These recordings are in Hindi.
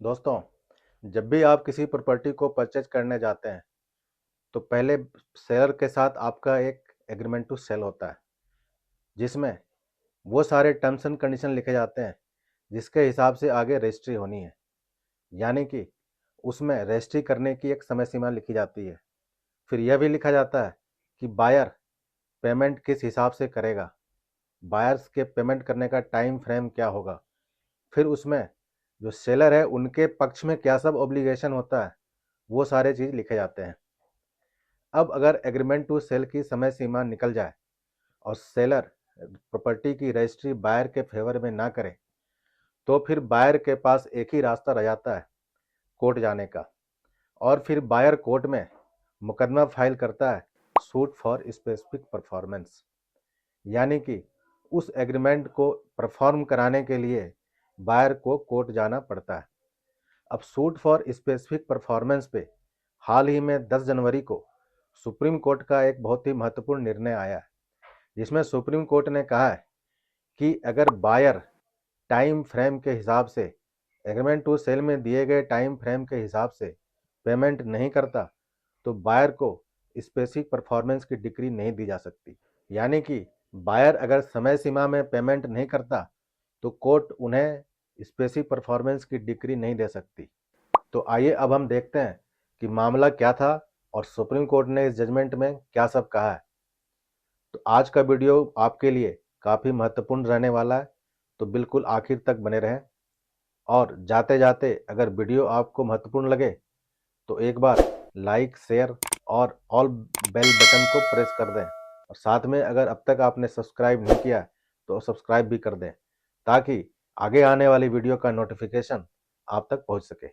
दोस्तों, जब भी आप किसी प्रॉपर्टी को परचेज करने जाते हैं तो पहले सेलर के साथ आपका एक एग्रीमेंट टू सेल होता है, जिसमें वो सारे टर्म्स एंड कंडीशन लिखे जाते हैं जिसके हिसाब से आगे रजिस्ट्री होनी है। यानी कि उसमें रजिस्ट्री करने की एक समय सीमा लिखी जाती है। फिर यह भी लिखा जाता है कि बायर पेमेंट किस हिसाब से करेगा, बायर्स के पेमेंट करने का टाइम फ्रेम क्या होगा। फिर उसमें जो सेलर है उनके पक्ष में क्या सब ऑब्लिगेशन होता है, वो सारे चीज़ लिखे जाते हैं। अब अगर एग्रीमेंट टू सेल की समय सीमा निकल जाए और सेलर प्रॉपर्टी की रजिस्ट्री बायर के फेवर में ना करे, तो फिर बायर के पास एक ही रास्ता रह जाता है, कोर्ट जाने का। और फिर बायर कोर्ट में मुकदमा फाइल करता है, सूट फॉर स्पेसिफिक परफॉर्मेंस। यानी कि उस एग्रीमेंट को परफॉर्म कराने के लिए बायर को कोर्ट जाना पड़ता है। अब सूट फॉर स्पेसिफिक परफॉर्मेंस पे हाल ही में 10 जनवरी को सुप्रीम कोर्ट का एक बहुत ही महत्वपूर्ण निर्णय आया है, जिसमें सुप्रीम कोर्ट ने कहा है कि अगर बायर टाइम फ्रेम के हिसाब से, एग्रीमेंट टू सेल में दिए गए टाइम फ्रेम के हिसाब से पेमेंट नहीं करता, तो बायर को स्पेसिफिक परफॉर्मेंस की डिक्री नहीं दी जा सकती। यानी कि बायर अगर समय सीमा में पेमेंट नहीं करता तो कोर्ट उन्हें स्पेसिफिक परफॉर्मेंस की डिक्री नहीं दे सकती। तो आइए अब हम देखते हैं कि मामला क्या था और सुप्रीम कोर्ट ने इस जजमेंट में क्या सब कहा है। तो आज का वीडियो आपके लिए काफ़ी महत्वपूर्ण रहने वाला है, तो बिल्कुल आखिर तक बने रहें। और जाते जाते अगर वीडियो आपको महत्वपूर्ण लगे तो एक बार लाइक, शेयर और ऑल बेल बटन को प्रेस कर दें। और साथ में अगर अब तक आपने सब्सक्राइब नहीं किया तो सब्सक्राइब भी कर दें, ताकि आगे आने वाली वीडियो का नोटिफिकेशन आप तक पहुंच सके।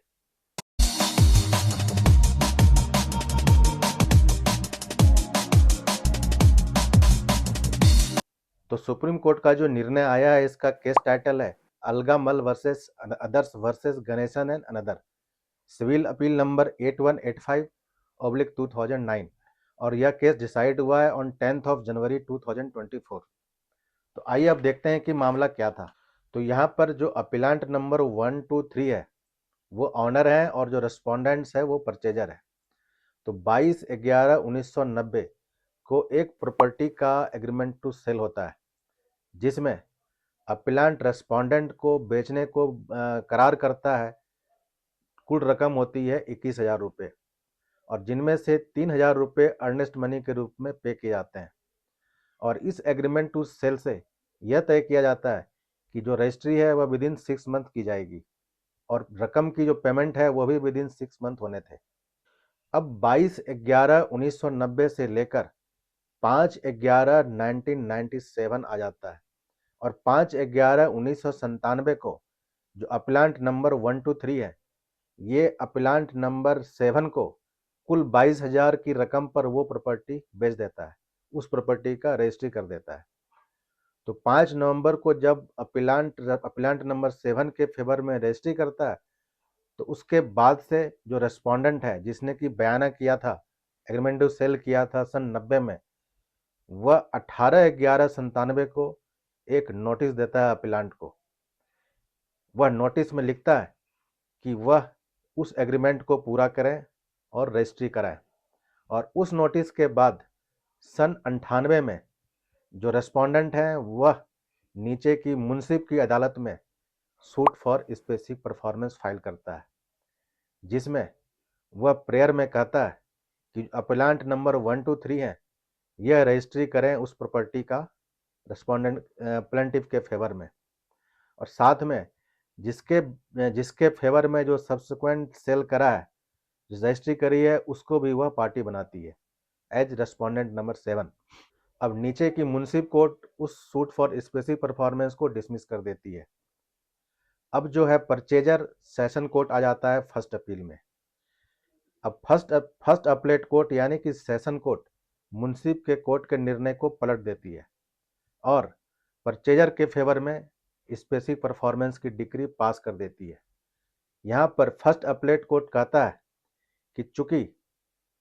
तो सुप्रीम कोर्ट का जो निर्णय आया है, इसका केस टाइटल है अलगा मल versus others versus Ganesan and another, civil appeal number 8185/2009। और यह केस डिसाइड हुआ है ऑन 10th ऑफ जनवरी 2024। तो आइए अब देखते हैं कि मामला क्या था। तो यहाँ पर जो अपीलांट नंबर 123 है वो ऑनर है और जो रेस्पोंडेंट्स है वो परचेजर है। तो 22/11/1990 को एक प्रॉपर्टी का एग्रीमेंट टू सेल होता है, जिसमें अपीलांट रेस्पोंडेंट को बेचने को करार करता है। कुल रकम होती है 21,000 रुपये, और जिनमें से 3,000 रुपये अर्नेस्ट मनी के रूप में पे किए जाते हैं। और इस एग्रीमेंट टू सेल से यह तय किया जाता है कि जो रजिस्ट्री है वह विदिन 6 मंथ की जाएगी, और रकम की जो पेमेंट है वो भी विदिन 6 मंथ होने थे। अब 22/11/1990 से लेकर 5/11/1997 आ जाता है, और 5/11/1997 को जो अपलांट नंबर 123 है, ये अपलांट नंबर 7 को कुल 22,000 की रकम पर वो प्रॉपर्टी बेच देता है, उस प्रॉपर्टी का रजिस्ट्री कर देता है। तो 5 नवंबर को जब अपलांट नंबर 7 के फेवर में रजिस्ट्री करता है, तो उसके बाद से जो रेस्पोंडेंट है जिसने कि बयाना किया था, एग्रीमेंट टू सेल किया था सन 90 में, वह 18/11/97 को एक नोटिस देता है अपीलांट को। वह नोटिस में लिखता है कि वह उस एग्रीमेंट को पूरा करें और रजिस्ट्री कराएं। और उस नोटिस के बाद सन 98 में जो रेस्पोंडेंट हैं वह नीचे की मुंसिफ की अदालत में suit for specific performance file करता है, जिसमें वह प्रेयर में कहता है कि अपीलांट नंबर 123 है, यह रजिस्ट्री करें उस प्रॉपर्टी का रेस्पोंडेंट प्लेंटिफ के फेवर में। और साथ में जिसके जिसके फेवर में जो सब्सिक्वेंट सेल करा है, रजिस्ट्री करी है, उसको भी वह पार्टी बनाती है एज रेस्पोंडेंट नंबर 7। अब नीचे की मुंसिफ कोर्ट उस सूट फॉर स्पेसिफिक परफॉर्मेंस को डिसमिस कर देती है। अब जो है परचेजर सेशन कोर्ट आ जाता है फर्स्ट अपील में। अब फर्स्ट अपीलेट कोर्ट यानी कि सेशन कोर्ट मुंसिफ के कोर्ट के निर्णय को पलट देती है और परचेजर के फेवर में स्पेसिफिक परफॉर्मेंस की डिक्री पास कर देती है। यहाँ पर फर्स्ट अपीलेट कोर्ट कहता है कि चूंकि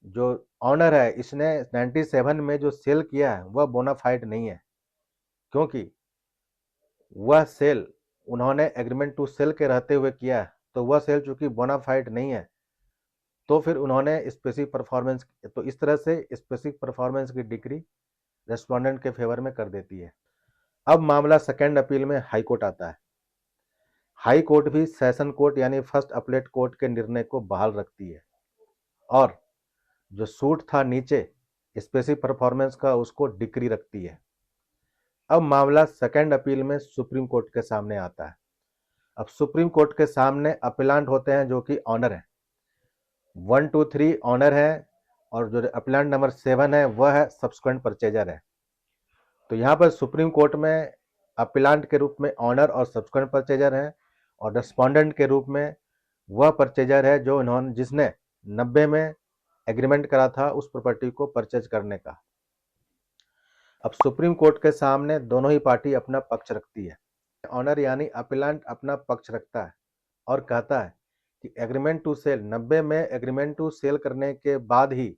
जो ऑनर है इसने 97 में जो सेल किया है वह बोनाफाइड नहीं है, क्योंकि वह सेल उन्होंने एग्रीमेंट टू सेल के रहते हुए किया है, तो वह सेल चूंकि बोनाफाइड नहीं है, तो फिर उन्होंने स्पेसिफिक परफॉर्मेंस, तो इस तरह से स्पेसिफिक परफॉर्मेंस की डिग्री रेस्पोंडेंट के फेवर में कर देती है। अब मामला सेकेंड अपील में हाई कोर्ट आता है। हाई कोर्ट भी सेशन कोर्ट यानी फर्स्ट अपीलेट कोर्ट के निर्णय को बहाल रखती है और जो सूट था नीचे स्पेसिफिक परफॉर्मेंस का, उसको डिक्री रखती है। अब मामला सेकेंड अपील में सुप्रीम कोर्ट के सामने आता है। अब सुप्रीम कोर्ट के सामने अपीलांट होते हैं जो कि ऑनर है, 1 2 3 ऑनर है, और जो अपीलांट नंबर 7 है वह है सब्सिक्वेंट परचेजर है। तो यहाँ पर सुप्रीम कोर्ट में अपीलांट के रूप में ऑनर और सब्सिक्वेंट परचेजर है, और रेस्पोंडेंट के रूप में वह परचेजर है जिसने 90 में एग्रीमेंट करा था उस प्रॉपर्टी को परचेज करने का। अब सुप्रीम कोर्ट के सामने दोनों ही पार्टी अपना पक्ष रखती है। ऑनर यानी अपीलांट अपना पक्ष रखता है और कहता है कि एग्रीमेंट टू सेल 90 में एग्रीमेंट टू सेल करने के बाद ही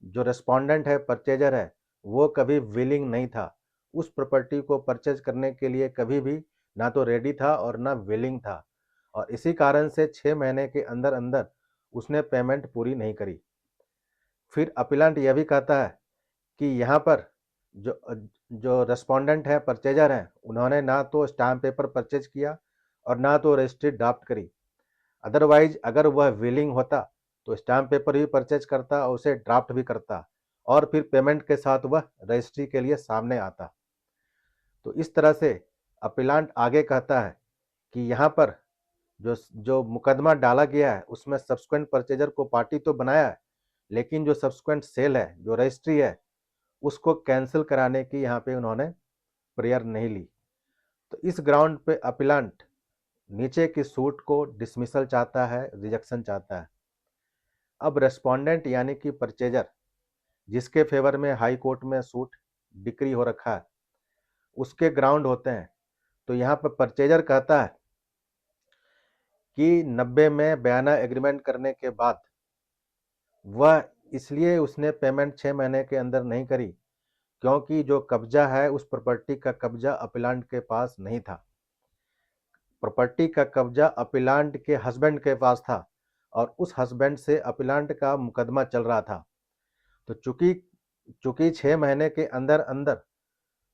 जो रेस्पोंडेंट है, परचेजर है, वो कभी विलिंग नहीं था, उस प्रॉपर्टी को परचेज करने के लिए कभी भी ना तो रेडी था और ना विलिंग था, और इसी कारण से 6 महीने के अंदर अंदर उसने पेमेंट पूरी नहीं करी। फिर अपीलांट यह भी कहता है कि यहाँ पर जो जो रेस्पोंडेंट है, परचेजर है, उन्होंने ना तो स्टाम्प पेपर परचेज किया और ना तो रजिस्ट्री ड्राफ्ट करी। अदरवाइज अगर वह विलिंग होता तो स्टाम्प पेपर भी परचेज करता और उसे ड्राफ्ट भी करता, और फिर पेमेंट के साथ वह रजिस्ट्री के लिए सामने आता। तो इस तरह से अपीलांट आगे कहता है कि यहाँ पर जो जो मुकदमा डाला गया है उसमें सब्सिक्वेंट परचेजर को पार्टी तो बनाया है, लेकिन जो सब्सिक्वेंट सेल है, जो रजिस्ट्री है, उसको कैंसिल कराने की यहाँ पे उन्होंने प्रेयर नहीं ली। तो इस ग्राउंड पे अपीलांट नीचे की सूट को डिसमिसल चाहता है, रिजेक्शन चाहता है। अब रेस्पोंडेंट यानी कि परचेजर, जिसके फेवर में हाई कोर्ट में सूट डिक्री हो रखा है, उसके ग्राउंड होते हैं। तो यहाँ पर परचेजर कहता है कि 90 में बयाना एग्रीमेंट करने के बाद वह इसलिए उसने पेमेंट 6 महीने के अंदर नहीं करी क्योंकि जो कब्जा है उस प्रॉपर्टी का कब्जा अपीलांट के पास नहीं था। प्रॉपर्टी का कब्जा अपीलांट के हस्बैंड के पास था और उस हस्बैंड से अपीलांट का मुकदमा चल रहा था। तो चूंकि चूंकि 6 महीने के अंदर अंदर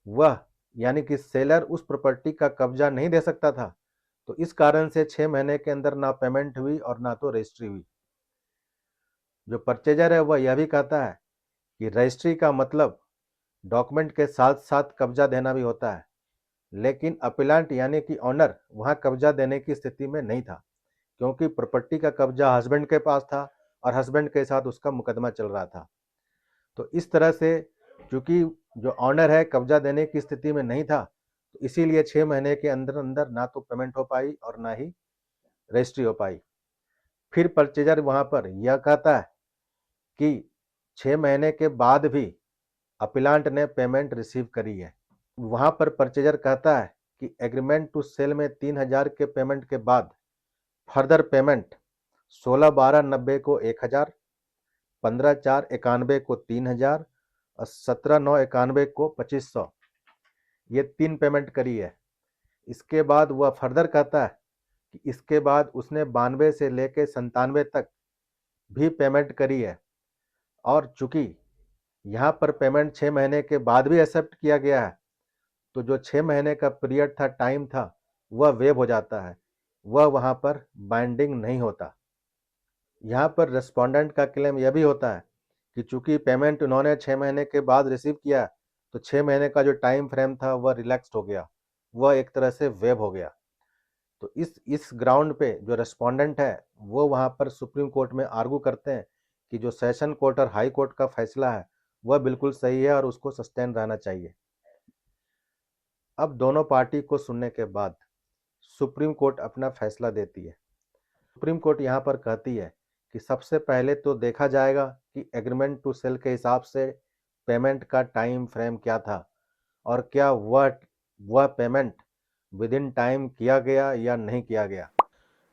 वह यानी कि सेलर उस प्रॉपर्टी का कब्जा नहीं दे सकता था, तो इस कारण से 6 महीने के अंदर ना पेमेंट हुई और ना तो रजिस्ट्री हुई। जो परचेजर है वह यह भी कहता है कि रजिस्ट्री का मतलब डॉक्यूमेंट के साथ साथ कब्जा देना भी होता है, लेकिन अपीलांट यानी कि ऑनर वहां कब्जा देने की स्थिति में नहीं था क्योंकि प्रॉपर्टी का कब्जा हस्बैंड के पास था और हस्बैंड के साथ उसका मुकदमा चल रहा था। तो इस तरह से चूंकि जो ऑनर है कब्जा देने की स्थिति में नहीं था, तो इसीलिए 6 महीने के अंदर अंदर ना तो पेमेंट हो पाई और ना ही रजिस्ट्री हो पाई। फिर परचेजर वहां पर यह कहता है कि 6 महीने के बाद भी अपीलांट ने पेमेंट रिसीव करी है। वहां पर परचेजर कहता है कि एग्रीमेंट टू सेल में 3,000 के पेमेंट के बाद फर्दर पेमेंट 16/12/90 को 1,000, 15/4/91 को 3,000 और 17/9/91 को 2,500, ये 3 पेमेंट करी है। इसके बाद वह फर्दर कहता है कि इसके बाद उसने 92 से लेकर 97 तक भी पेमेंट करी है, और चूंकि यहाँ पर पेमेंट 6 महीने के बाद भी एक्सेप्ट किया गया है, तो जो 6 महीने का पीरियड था, टाइम था, वह वेव हो जाता है, वह वहाँ पर बाइंडिंग नहीं होता। यहाँ पर रेस्पोंडेंट का क्लेम यह भी होता है कि चूंकि पेमेंट उन्होंने 6 महीने के बाद रिसीव किया, तो 6 महीने का जो टाइम फ्रेम था वह रिलैक्स्ड हो गया, वह एक तरह से वेव हो गया। तो इस ग्राउंड पे जो रेस्पोंडेंट है वो वहाँ पर सुप्रीम कोर्ट में आर्गू करते हैं कि जो सेशन कोर्ट और हाई कोर्ट का फैसला है वह बिल्कुल सही है और उसको सस्टेन रहना चाहिए। अब दोनों पार्टी को सुनने के बाद सुप्रीम कोर्ट अपना फैसला देती है। सुप्रीम कोर्ट यहाँ पर कहती है कि सबसे पहले तो देखा जाएगा कि एग्रीमेंट टू सेल के हिसाब से पेमेंट का टाइम फ्रेम क्या था और क्या वह पेमेंट विद इन टाइम किया गया या नहीं किया गया।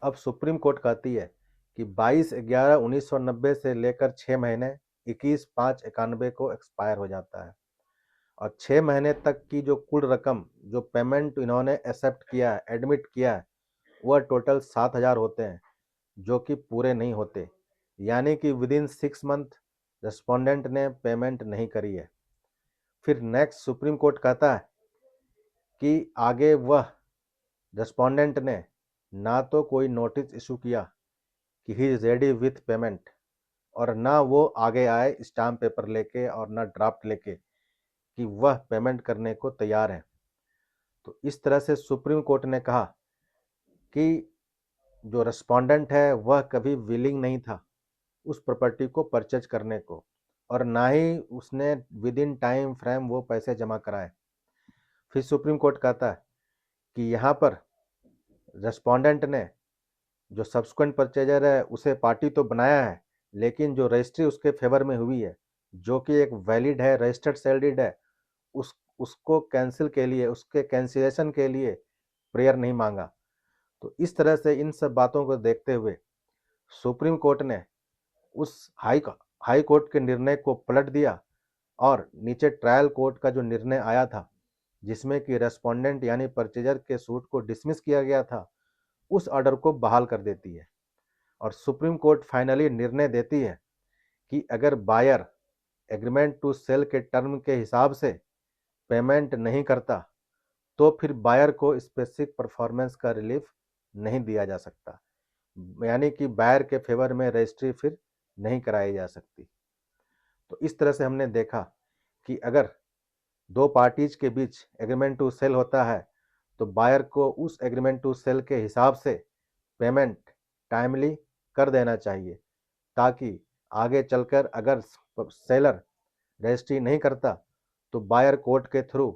अब सुप्रीम कोर्ट कहती है कि 22/11/1990 से लेकर 6 महीने 21/5/91 को एक्सपायर हो जाता है, और 6 महीने तक की जो कुल रकम जो पेमेंट इन्होंने एक्सेप्ट किया है, एडमिट किया है, वह टोटल 7,000 होते हैं जो कि पूरे नहीं होते, यानी कि विदिन 6 मंथ रेस्पोंडेंट ने पेमेंट नहीं करी है। फिर नेक्स्ट सुप्रीम कोर्ट कहता है कि आगे वह रेस्पोंडेंट ने ना तो कोई नोटिस इशू किया कि he is ready with payment, और ना वो आगे आए स्टाम्प पेपर लेके और ना ड्राफ्ट लेके कि वह पेमेंट करने को तैयार है। तो इस तरह से सुप्रीम कोर्ट ने कहा कि जो रेस्पोंडेंट है वह कभी विलिंग नहीं था उस प्रॉपर्टी को परचेज करने को, और ना ही उसने विद इन टाइम फ्रेम वो पैसे जमा कराए। फिर सुप्रीम कोर्ट कहता है कि यहाँ पर रेस्पोंडेंट ने जो सब्सिक्वेंट परचेजर है उसे पार्टी तो बनाया है, लेकिन जो रजिस्ट्री उसके फेवर में हुई है जो कि एक वैलिड है, रजिस्टर्ड सेल डीड है, उसको कैंसिल के लिए, उसके कैंसिलेशन के लिए प्रेयर नहीं मांगा। तो इस तरह से इन सब बातों को देखते हुए सुप्रीम कोर्ट ने उस हाई कोर्ट के निर्णय को पलट दिया और नीचे ट्रायल कोर्ट का जो निर्णय आया था जिसमें कि रेस्पोंडेंट यानी परचेजर के सूट को डिसमिस किया गया था, उस ऑर्डर को बहाल कर देती है। और सुप्रीम कोर्ट फाइनली निर्णय देती है कि अगर बायर एग्रीमेंट टू सेल के टर्म के हिसाब से पेमेंट नहीं करता तो फिर बायर को स्पेसिफिक परफॉर्मेंस का रिलीफ नहीं दिया जा सकता, यानी कि बायर के फेवर में रजिस्ट्री फिर नहीं कराई जा सकती। तो इस तरह से हमने देखा कि अगर दो पार्टीज के बीच एग्रीमेंट टू सेल होता है तो बायर को उस एग्रीमेंट टू सेल के हिसाब से पेमेंट टाइमली कर देना चाहिए, ताकि आगे चलकर अगर सेलर रजिस्ट्री नहीं करता तो बायर कोर्ट के थ्रू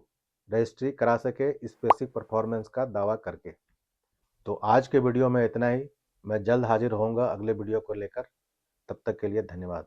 रजिस्ट्री करा सके स्पेसिफिक परफॉर्मेंस का दावा करके। तो आज के वीडियो में इतना ही। मैं जल्द हाजिर होऊंगा अगले वीडियो को लेकर। तब तक के लिए धन्यवाद।